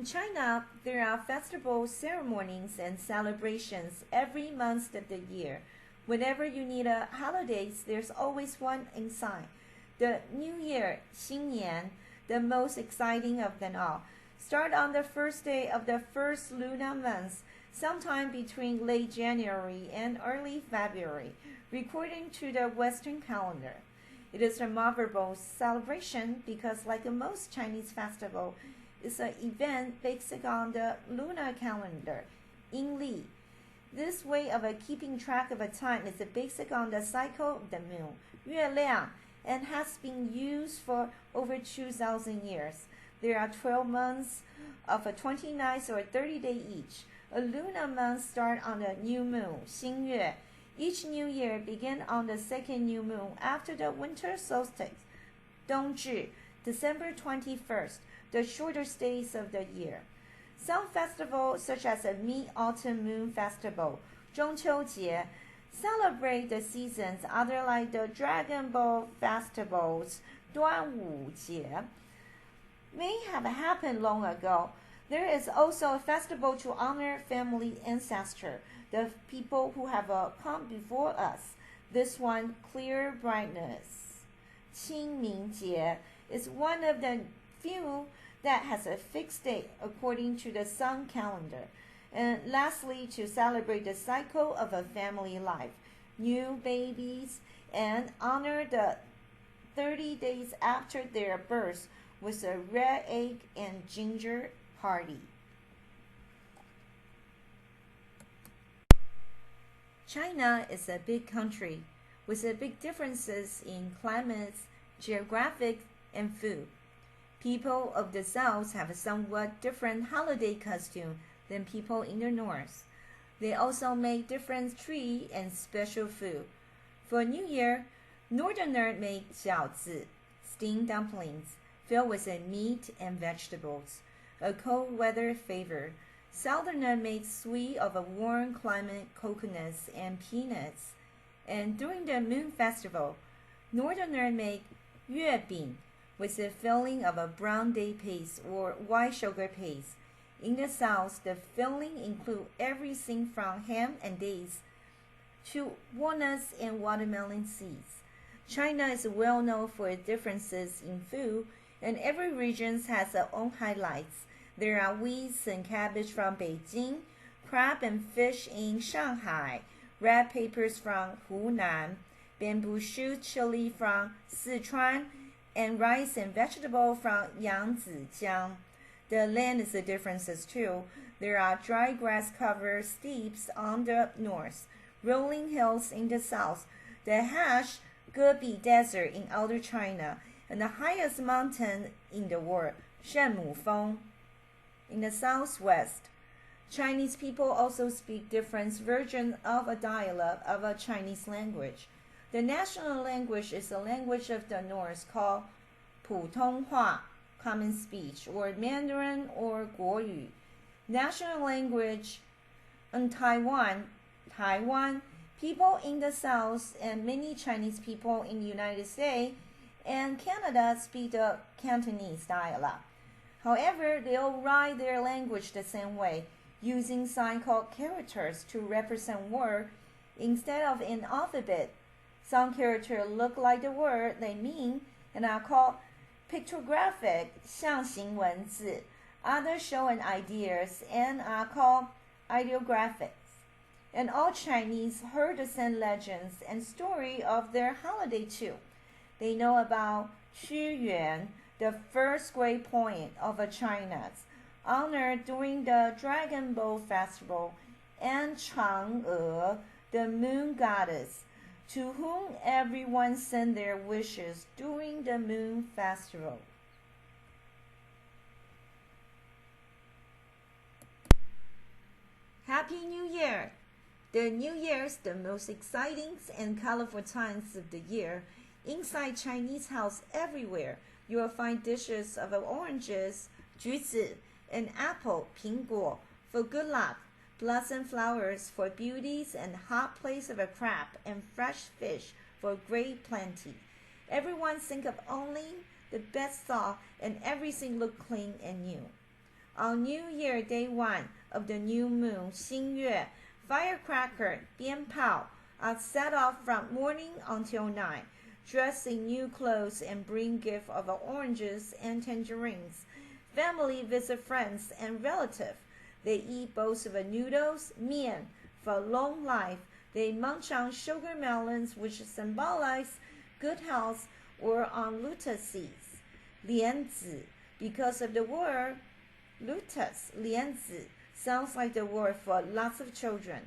In China, there are festival ceremonies and celebrations every month of the year. Whenever you need a holidays, there's always one inside. The New Year, 新年, the most exciting of them all, start on the first day of the first lunar month, sometime between late January and early February, according to the Western calendar. It is a memorable celebration because, like most Chinese festival, it's an event based on the lunar calendar, 阴历. This way of keeping track of a time is based on the cycle of the moon, 月亮, and has been used for over 2,000 years. There are 12 months of 29 or 30 days each. A lunar month starts on the new moon, 新月. Each new year begins on the second new moon after the winter solstice, 冬至, December 21st, the shortest days of the year. Some festivals, such as the Mid-Autumn Moon Festival, 中秋节, celebrate the seasons, other like the Dragon Ball festivals, 端午节, may have happened long ago. There is also a festival to honor family ancestor, the people who have come before us. This one, clear brightness. 清明节 is one of the few that has a fixed date according to the sun calendar. And lastly, to celebrate the cycle of a family life, new babies, and honor the 30 days after their birth with a red egg and ginger party. China is a big country with big differences in climates, geographic, and food. People of the south have a somewhat different holiday costume than people in the north. They also make different tree and special food. For New Year, northerners make 饺子, steamed dumplings, filled with meat and vegetables, a cold weather favor. Southerners make sweet of a warm climate coconuts and peanuts. And during the Moon Festival, northerners make 月饼, with the filling of a brown date paste or white sugar paste. In the south, the filling includes everything from ham and dates to walnuts and watermelon seeds. China is well known for its differences in food, and every region has its own highlights. There are wheats and cabbage from Beijing, crab and fish in Shanghai, red peppers from Hunan, bamboo shoot chili from Sichuan, and rice and vegetable from Yangzijiang. The land is the differences too. There are dry grass-covered steppes on the north, rolling hills in the south, the Hash Gobi Desert in outer China, and the highest mountain in the world, Shenmufeng, in the southwest. Chinese people also speak different versions of a dialect of a Chinese language. The national language is the language of the North called 普通话, common speech, or Mandarin or 国语. National language in Taiwan, people in the South and many Chinese people in the United States and Canada speak the Cantonese dialect. However, they all write their language the same way, using sign called characters to represent words instead of an alphabet. Some characters look like the word they mean and are called pictographic, 象形文字. Others show an ideas and are called ideographics. And all Chinese heard the same legends and story of their holiday too. They know about Qu Yuan, the first great point of China's honored during the Dragon Ball Festival, and Chang'e, the moon goddess, to whom everyone sent their wishes during the Moon Festival. Happy New Year! The New Year is the most exciting and colorful times of the year. Inside Chinese house everywhere, you will find dishes of oranges, 橘子, and apple, 苹果, for good luck, blossom flowers for beauties, and hot plates of a crab and fresh fish for great plenty. Everyone think of only the best thought, and everything look clean and new. On New Year Day 1 of the new moon, 新月, firecracker, 鞭炮, are set off from morning until night, dressed in new clothes and bring gift of oranges and tangerines. Family visit friends and relatives. They eat bowls of noodles, 面, for long life. They munch on sugar melons, which symbolize good health, or on lotus seeds. 莲子, because of the word lotus, 莲子, sounds like the word for lots of children.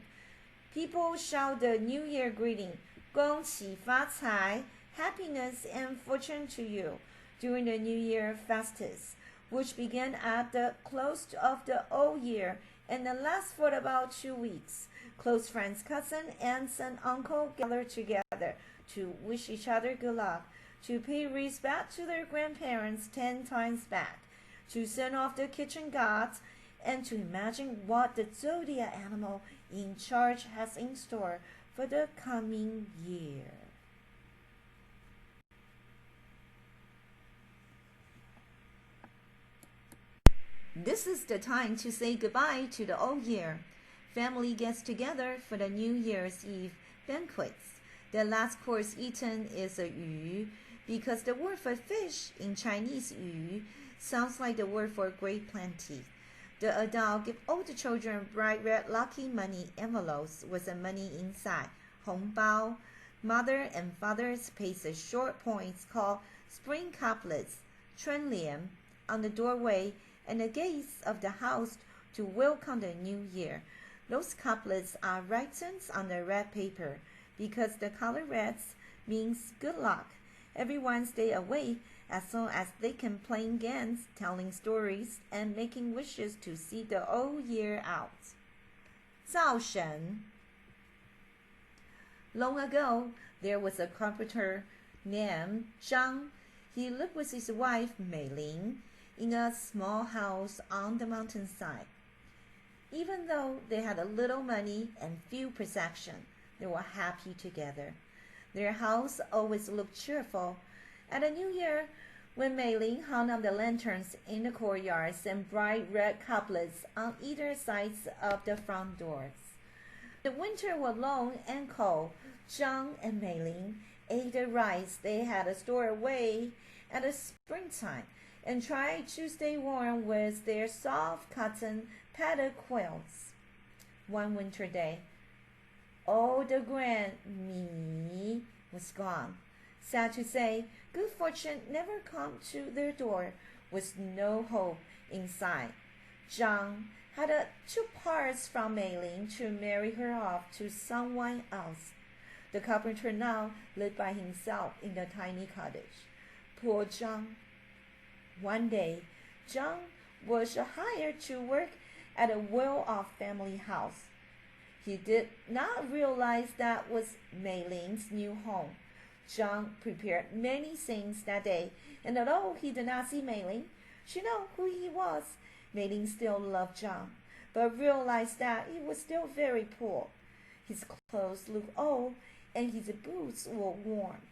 People shout the New Year greeting, 恭喜发财, happiness and fortune to you, during the New Year festivals, which begin at the close of the old year and last for about 2 weeks. Close friends, cousin, aunts, and uncle gather together to wish each other good luck, to pay respect to their grandparents 10 times back, to send off the kitchen gods, and to imagine what the zodiac animal in charge has in store for the coming year. This is the time to say goodbye to the old year. Family gets together for the New Year's Eve banquets. The last course eaten is a 鱼, because the word for fish in Chinese 鱼 sounds like the word for great plenty. The adult give all the children bright red lucky money envelopes with the money inside, 红包. Mother and fathers place the short points called spring couplets, 春联, on the doorway and the gates of the house to welcome the new year. Those couplets are written on the red paper because the color red means good luck. Everyone stay awake as long as they can play games, telling stories, and making wishes to see the old year out. 灶神. Long ago, there was a carpenter named Zhang. He lived with his wife Mei Ling in a small house on the mountainside. Even though they had a little money and few possessions, they were happy together. Their house always looked cheerful. At the New Year, when Mei Ling hung up the lanterns in the courtyards and bright red couplets on either sides of the front doors. The winter was long and cold. Zhang and Mei Ling ate the rice they had stored away at the springtime and tried to stay warm with their soft cotton padded quilts. One winter day, all the grand mi was gone. Sad to say, good fortune never came to their door, with no hope in sight. Zhang had 2 parts from Mei Ling to marry her off to someone else. The carpenter now lived by himself in the tiny cottage. Poor Zhang. One day, Zhang was hired to work at a well-off family house. He did not realize that was Mei Ling's new home. Zhang prepared many things that day, and although he did not see Mei Ling, she knew who he was. Mei Ling still loved Zhang, but realized that he was still very poor. His clothes looked old, and his boots were worn.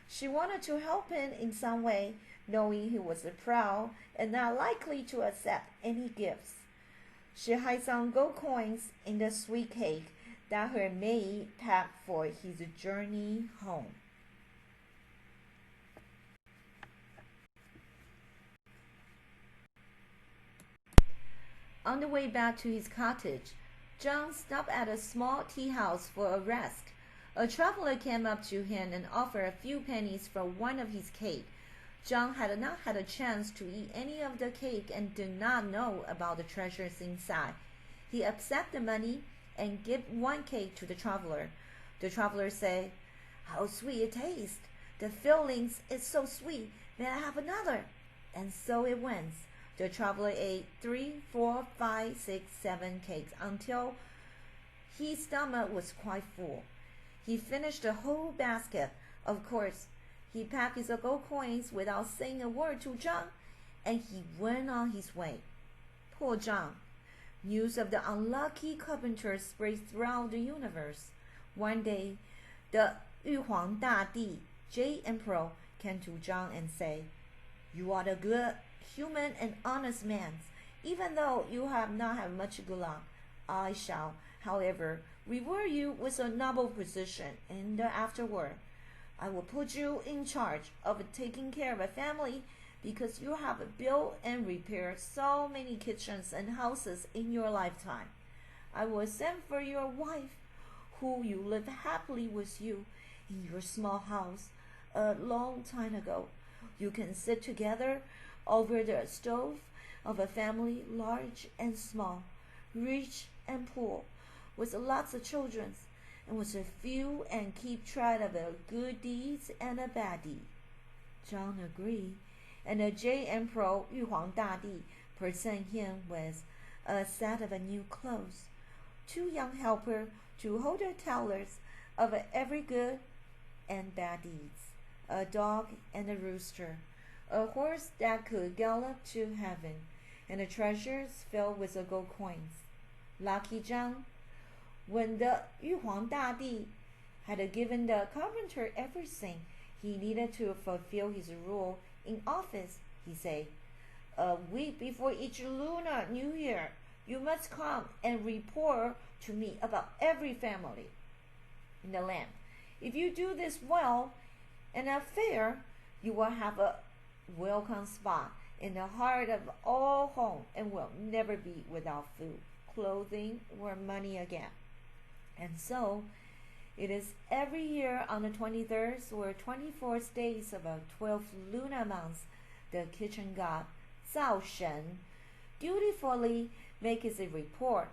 She wanted to help him in some way, knowing he was proud and not likely to accept any gifts. She hid some gold coins in the sweet cake that her maid packed for his journey home. On the way back to his cottage, Zhang stopped at a small tea house for a rest. A traveler came up to him and offered a few pennies for one of his cake. Zhang had not had a chance to eat any of the cake and did not know about the treasures inside. He accepted the money and gave one cake to the traveler. The traveler said, "How sweet it tastes! The fillings is so sweet. May I have another?" And so it went. The traveler ate 3, 4, 5, 6, 7 cakes until his stomach was quite full. He finished the whole basket. Of course, he packed his gold coins without saying a word to Zhang, and he went on his way. Poor Zhang. News of the unlucky carpenter spread throughout the universe. One day, the Yu Huang Dadi, Jade Emperor, came to Zhang and said, "You are a good, human, and honest man. Even though you have not had much good luck, I shall, however, reward you with a noble position in the afterworld. I will put you in charge of taking care of a family because you have built and repaired so many kitchens and houses in your lifetime. I will send for your wife, who you lived happily with you in your small house a long time ago. You can sit together over the stove of a family large and small, rich and poor, with lots of children, and with a few and keep track of a good deeds and a bad deed. John agreed, and the Jade Emperor 玉皇大帝 present him with a set of new clothes, 2 young helpers to hold the tellers of every good and bad deeds, a dog and a rooster, a horse that could gallop to heaven, and the treasures filled with the gold coins. Lucky John. When the 玉皇大帝 had given the carpenter everything he needed to fulfill his role in office, he said, "A week before each lunar New Year, you must come and report to me about every family in the land. If you do this well and are fair, you will have a welcome spot in the heart of all home and will never be without food, clothing, or money again." And so, it is every year on the 23rd or 24th days of a 12th lunar month, the kitchen god, Zhao Shen, dutifully makes his report.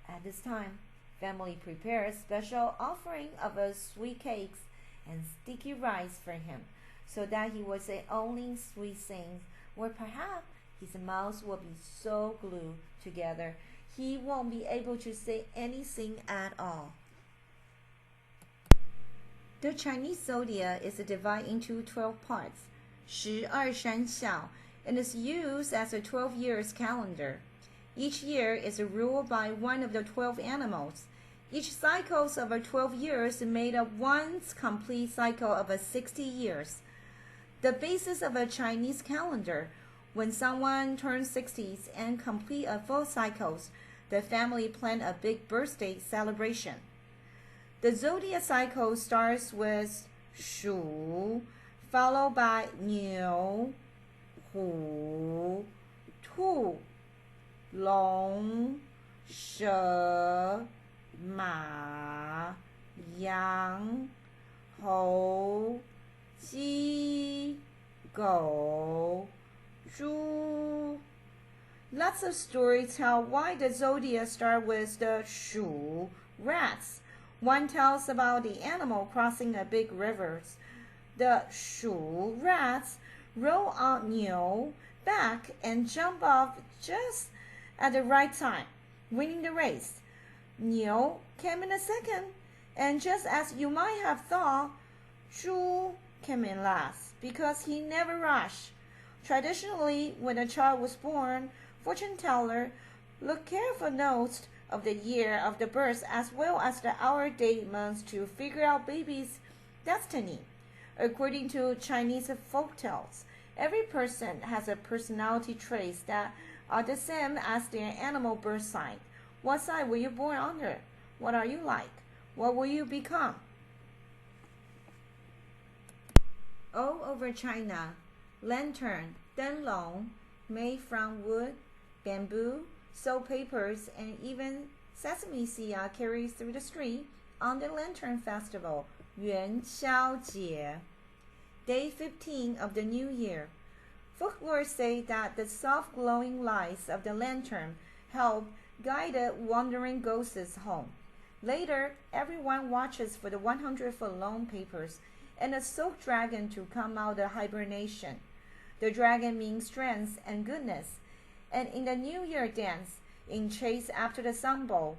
At this time, family prepares special offering of sweet cakes and sticky rice for him, so that he will say only sweet things, or perhaps his mouth will be so glued together he won't be able to say anything at all. The Chinese zodiac is divided into 12 parts, 12生肖, and is used as a 12 years calendar. Each year is ruled by one of the 12 animals. Each cycle of 12 years is made of one complete cycle of 60 years. The basis of a Chinese calendar, when someone turns 60 and complete a full cycle, the family plan a big birthday celebration. The zodiac cycle starts with 鼠, followed by 牛, 虎, 兔, 龙, 蛇, 马, 羊, 猴, 鸡, 狗, 猪. Lots of stories tell why the zodiac starts with the 鼠, rats. One tells about the animal crossing a big river. The 鼠 rats roll on 牛 back and jump off just at the right time, winning the race. 牛 came in second, and just as you might have thought, 猪 came in last because he never rushed. Traditionally, when a child was born, fortune teller looked careful notes of the year of the birth as well as the hour, day, month to figure out baby's destiny. According to Chinese folktales, every person has a personality traits that are the same as their animal birth sign. What sign were you born under? What are you like? What will you become? All over China, lantern, 灯笼, made from wood, bamboo, soap papers, and even sesame seed are carried through the street on the Lantern Festival, 元宵节, day 15 of the new year. Folklore say that the soft glowing lights of the lantern help guide the wandering ghosts home. Later, everyone watches for the 100-foot long papers and a silk dragon to come out of hibernation. The dragon means strength and goodness. And in the New Year dance, in chase after the sun bowl,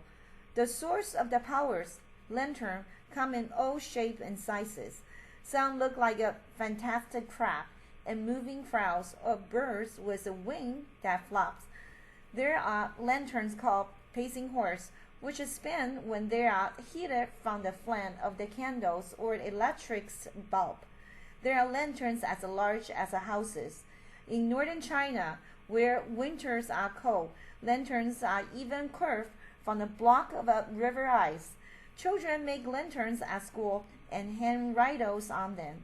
the source of the powers, lantern, come in all shapes and sizes. Some look like a fantastic crab and moving crowds of birds with a wing that flaps. There are lanterns called pacing horse, which spin when they are heated from the flame of the candles or electric bulb. There are lanterns as large as houses. In northern China, Where winters are cold, lanterns are even curved from the block of a river ice. Children make lanterns at school and hang riddles on them.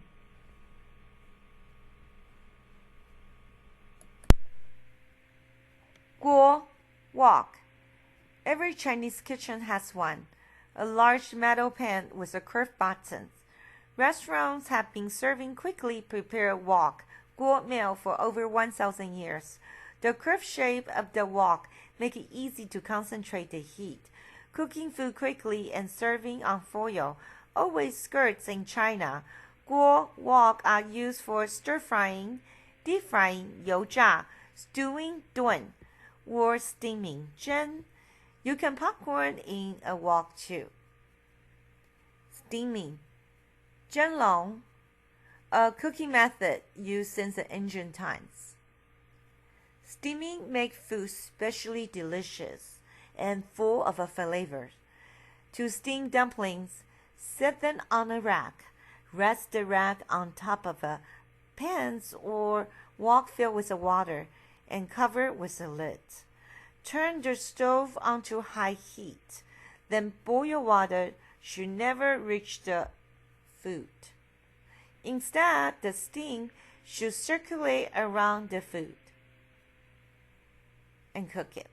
Guo, wok. Every Chinese kitchen has one. A large metal pan with a curved bottom. Restaurants have been serving quickly prepared wok, guo meal for over 1,000 years. The curved shape of the wok makes it easy to concentrate the heat. Cooking food quickly and serving on foil always skirts in China. Guo, wok are used for stir-frying, deep-frying, 油炸, stewing, 炖, or steaming, 蒸. You can popcorn in a wok too. Steaming, 蒸笼, a cooking method used since the ancient times. Steaming makes food specially delicious and full of flavors. To steam dumplings, set them on a rack. Rest the rack on top of a pans or wok filled with water and cover with a lid. Turn the stove onto high heat. Then boil water should never reach the food. Instead, the steam should circulate around the food and cook it.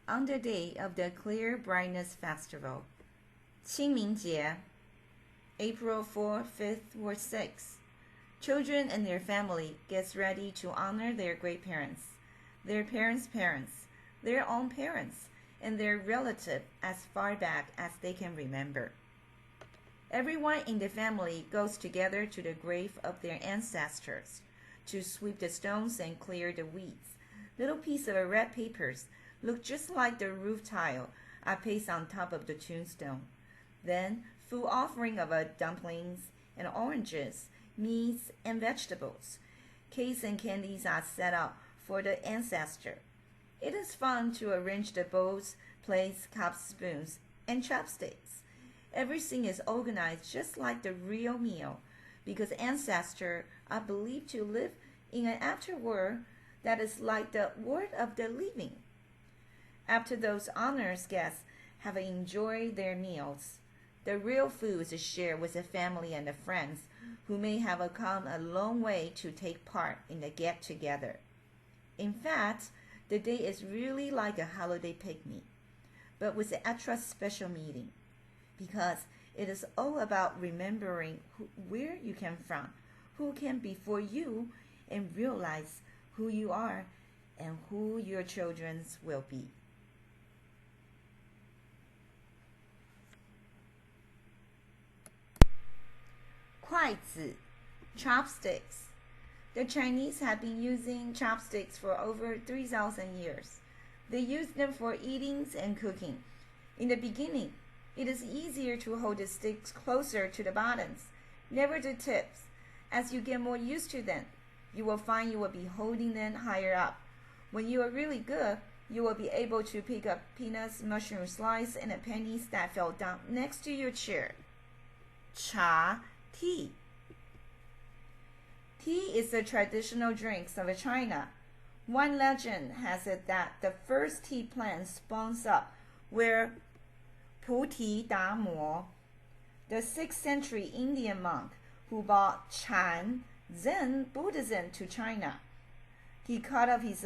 On the day of the Clear Brightness Festival, 清明节, April 4th, 5th, or 6th, children and their family gets ready to honor their great parents, their parents' parents, their own parents, and their relative as far back as they can remember. Everyone in the family goes together to the grave of their ancestors to sweep the stones and clear the weeds. Little pieces of red papers look just like the roof tile are placed on top of the tombstone. Then, food offering of dumplings and oranges, meats and vegetables. Cakes and candies are set up for the ancestor. It is fun to arrange the bowls, plates, cups, spoons, and chopsticks. Everything is organized just like the real meal because ancestors are believed to live in an afterworld that is like the world of the living. After those honored guests have enjoyed their meals, the real food is shared with the family and the friends who may have come a long way to take part in the get-together. In fact, the day is really like a holiday picnic, but with an extra special meeting, because it is all about remembering where you came from, who came before you, and realize who you are and who your children will be. 筷子, chopsticks. The Chinese have been using chopsticks for over 3,000 years. They use them for eating and cooking. In the beginning, it is easier to hold the sticks closer to the bottoms, never the tips. As you get more used to them, you will find you will be holding them higher up. When you are really good, you will be able to pick up peanuts, mushroom slice, and pennies that fell down next to your chair. Cha, tea. Tea is the traditional drink of China. One legend has it that the first tea plant sprung up where Puti Da Mo, the 6th century Indian monk who brought Chan Zen Buddhism to China. He cut off his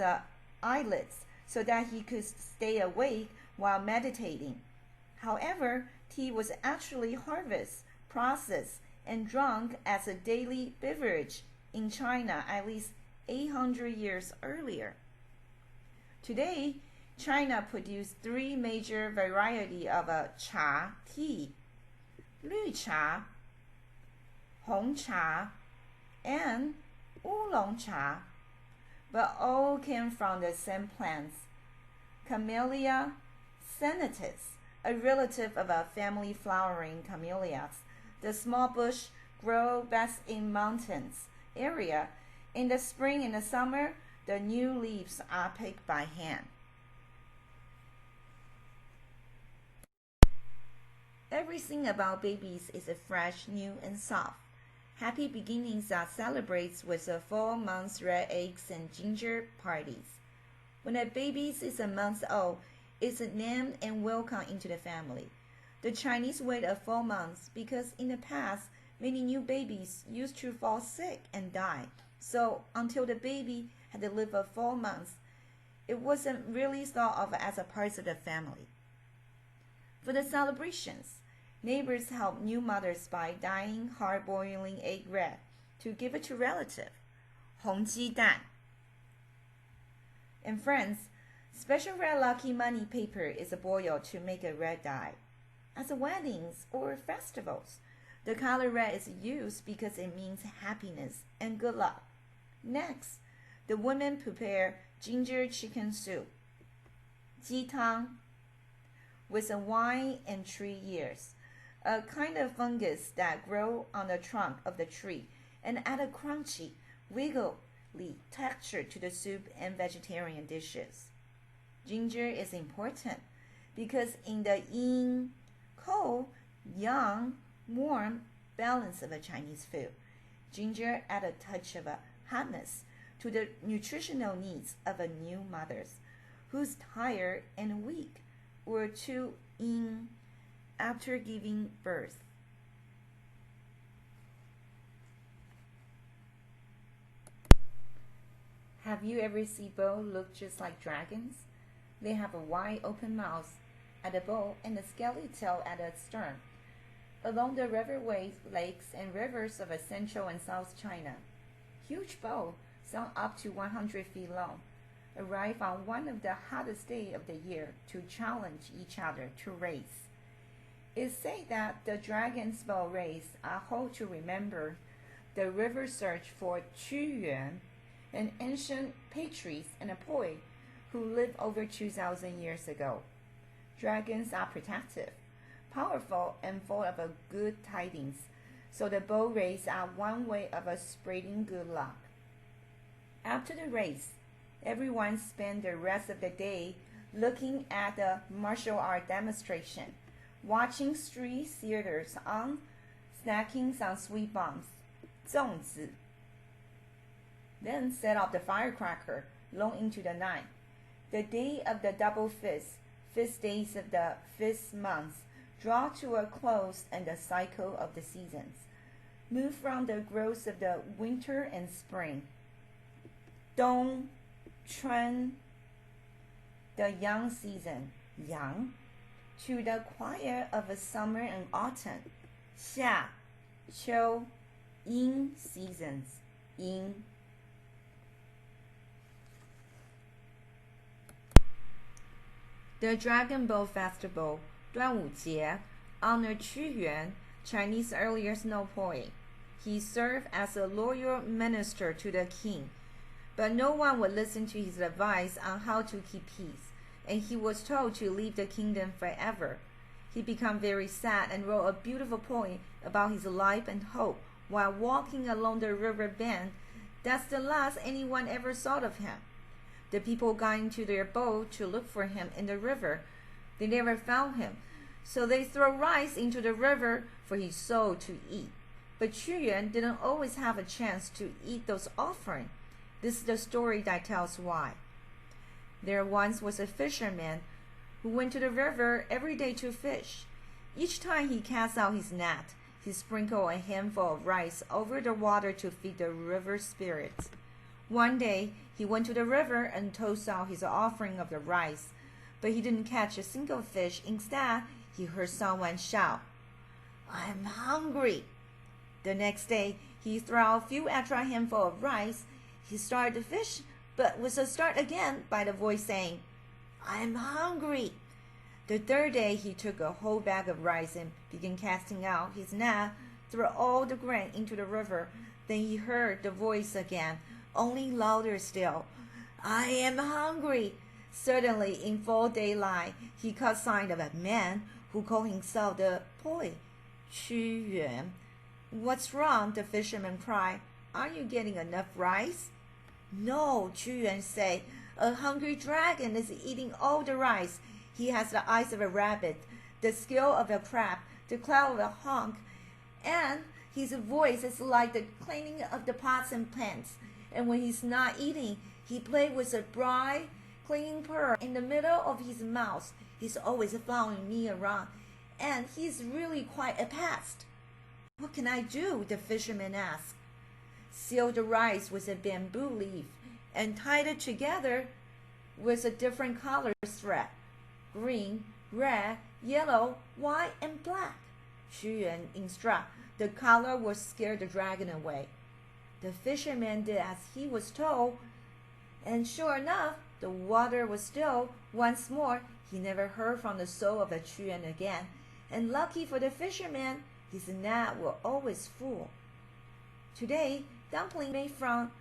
eyelids so that he could stay awake while meditating. However, tea was actually harvested, processed, and drunk as a daily beverage in China at least 800 years earlier. Today, China produced 3 major varieties of cha tea: 绿茶, 红茶, and oolong cha, but all came from the same plants, Camellia senatus, a relative of a family flowering camellias. The small bush grows best in mountains area. In the spring and the summer, the new leaves are picked by hand. Everything about babies is fresh, new, and soft. Happy beginnings are celebrated with a 4 months red eggs and ginger parties. When a baby is a month old, it's named and welcomed into the family. The Chinese wait 4 months because in the past, many new babies used to fall sick and die. So until the baby had to live 4 months, it wasn't really thought of as a part of the family. For the celebrations, neighbors help new mothers by dyeing hard-boiling egg red to give it to relative. 红鸡蛋. In France, special red lucky money paper is boiled to make a red dye. At weddings or festivals, the color red is used because it means happiness and good luck. Next, the women prepare ginger chicken soup, 鸡汤, with wine and tree ears, a kind of fungus that grow on the trunk of the tree and add a crunchy, wiggly texture to the soup and vegetarian dishes. Ginger is important because in the yin, cold, yang, warm balance of a Chinese food, ginger add a touch of a hotness to the nutritional needs of a new mothers who's tired and weak or too in after giving birth. Have you ever seen bows look just like dragons? They have a wide open mouth at the bow and a scaly tail at the stern. Along the riverways, lakes, and rivers of Central and South China, huge bows, some up to 100 feet long, arrive on one of the hottest days of the year to challenge each other to race. It's said that the dragon's boat race are held to remember the river search for Qu an ancient patriarch and a poet who lived over 2,000 years ago. Dragons are protective, powerful, and full of good tidings, so the boat race are one way of spreading good luck. After the race, everyone spent the rest of the day looking at the martial art demonstration, watching street theaters on, snacking some sweet buns, 粽子, then set off the firecracker long into the night. The day of the double feast days of the 5th month, draw to a close and the cycle of the seasons. Move from the growth of the winter and spring, 冬, 春, the young season, 阳, to the quiet of a summer and autumn, 夏, 秋, 阴 seasons, 阴. The Dragon Boat Festival, 端午节, honored Qu Chinese earlier snow poet. He served as a loyal minister to the king, but no one would listen to his advice on how to keep peace, and he was told to leave the kingdom forever. He became very sad and wrote a beautiful poem about his life and hope while walking along the river bank. That's the last anyone ever saw of him. The people got into their boat to look for him in the river. They never found him, so they threw rice into the river for his soul to eat. But Qu didn't always have a chance to eat those offerings. This is the story that tells why. There once was a fisherman who went to the river every day to fish. Each time he cast out his net, he sprinkled a handful of rice over the water to feed the river spirits. One day, he went to the river and tossed out his offering of the rice, but he didn't catch a single fish. Instead, he heard someone shout, "I'm hungry." The next day, he threw out a few extra handfuls of rice. He started to fish, but was startled again by the voice saying, "I'm hungry." The third day, he took a whole bag of rice and began casting out his net, threw all the grain into the river. Then he heard the voice again, only louder still, "I am hungry." Suddenly, in full daylight, he caught sight of a man who called himself the poet, Qu. "What's wrong?" the fisherman cried. "Aren't you getting enough rice?" "No," Qu said. "A hungry dragon is eating all the rice. He has the eyes of a rabbit, the skill of a crab, the claw of a hawk, and His voice is like the cleaning of the pots and pans. And when he's not eating, he plays with a bright, clean purr in the middle of his mouth. He's always following me around, and he's really quite a pest. What can I do? The fisherman asked. Seal the rice with a bamboo leaf and tie it together with a different color thread. Green, red, yellow, white, and black. Xu Yuan instructed. The color will scare the dragon away. The fisherman did as he was told, and sure enough, the water was still. Once more, he never heard from the soul of the Xu Yuan again, and lucky for the fisherman, his net was always full. Today, dumplings made from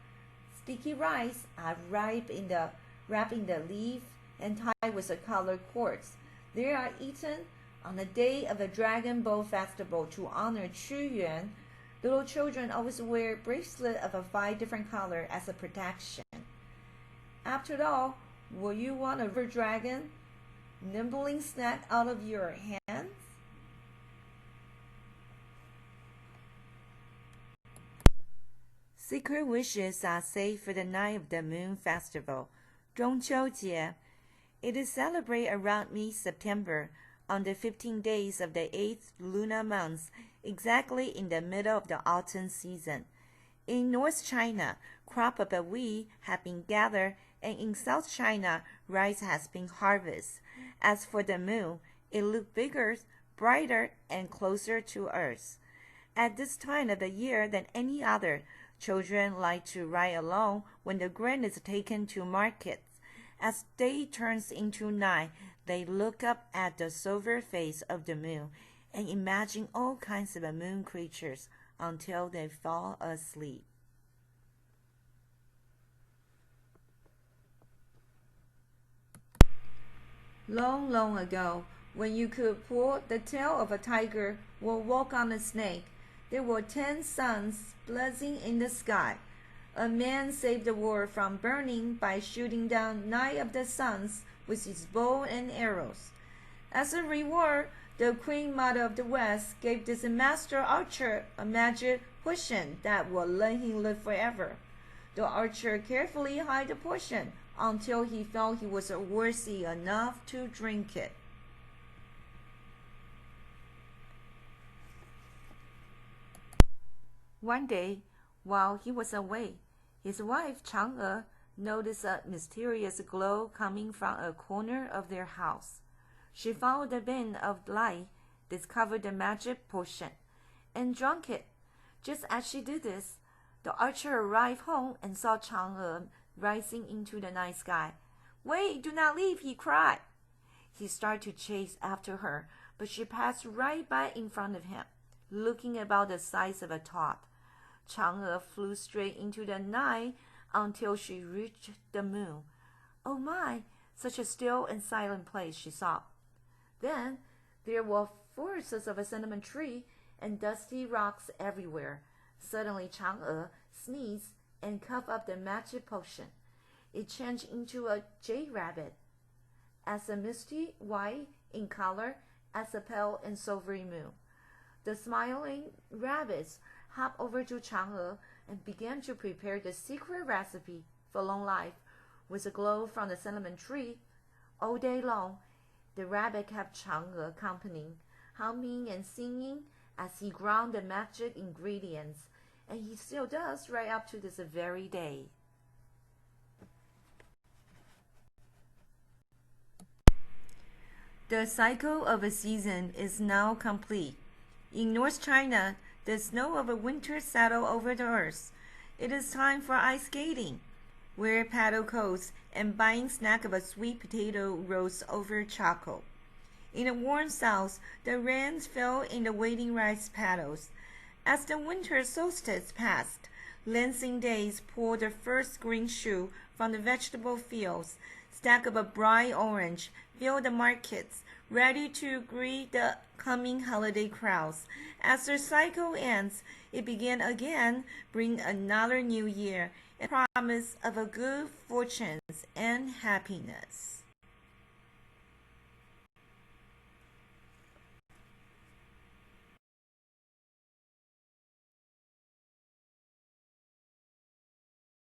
sticky rice are wrapped in the leaf and tied with a colored cords. They are eaten on the day of the Dragon Boat Festival to honor Xu Yuan. Little children always wear bracelets of 5 different colors as a protection. After all, will you want a river dragon nibbling snack out of your hands? Secret wishes are saved for the night of the Moon Festival, 中秋节. It is celebrated around mid-September, on the 15 days of the 8th lunar month, exactly in the middle of the autumn season. In North China, crop of wheat have been gathered, and in South China, rice has been harvested. As for the moon, it looked bigger, brighter, and closer to Earth. At this time of the year than any other, children like to ride along when the grain is taken to markets. As day turns into night, they look up at the silver face of the moon and imagine all kinds of moon creatures until they fall asleep. Long, long ago, when you could pull the tail of a tiger or walk on a snake, there were 10 suns blazing in the sky. A man saved the world from burning by shooting down 9 of the suns with his bow and arrows. As a reward, the Queen Mother of the West gave this master archer a magic potion that would let him live forever. The archer carefully hid the potion until he felt he was worthy enough to drink it. One day, while he was away, his wife Chang'e noticed a mysterious glow coming from a corner of their house. She followed the beam of light, discovered the magic potion, and drank it. Just as she did this, the archer arrived home and saw Chang'e rising into the night sky. "Wait, do not leave," he cried. He started to chase after her, but she passed right by in front of him, looking about the size of a tot. Chang'e flew straight into the night until she reached the moon. Oh my, such a still and silent place, she thought. Then there were forests of a cinnamon tree and dusty rocks everywhere. Suddenly Chang'e sneezed and coughed up the magic potion. It changed into a jade rabbit, as a misty white in color as a pale and silvery moon. The smiling rabbits hopped over to Chang'e and began to prepare the secret recipe for long life with a glow from the cinnamon tree. All day long, the rabbit kept Chang'e company, humming and singing as he ground the magic ingredients, and he still does right up to this very day. The cycle of a season is now complete. In North China, the snow of a winter settled over the earth. It is time for ice skating. Wear paddle coats and buying snack of a sweet potato roast over charcoal. In the warm south, the rain fell in the waiting rice paddles. As the winter solstice passed, Lansing days pulled the first green shoe from the vegetable fields. Stack of a bright orange filled the markets, ready to greet the coming holiday crowds. As the cycle ends, it begin again, bring another new year, and promise of a good fortunes and happiness.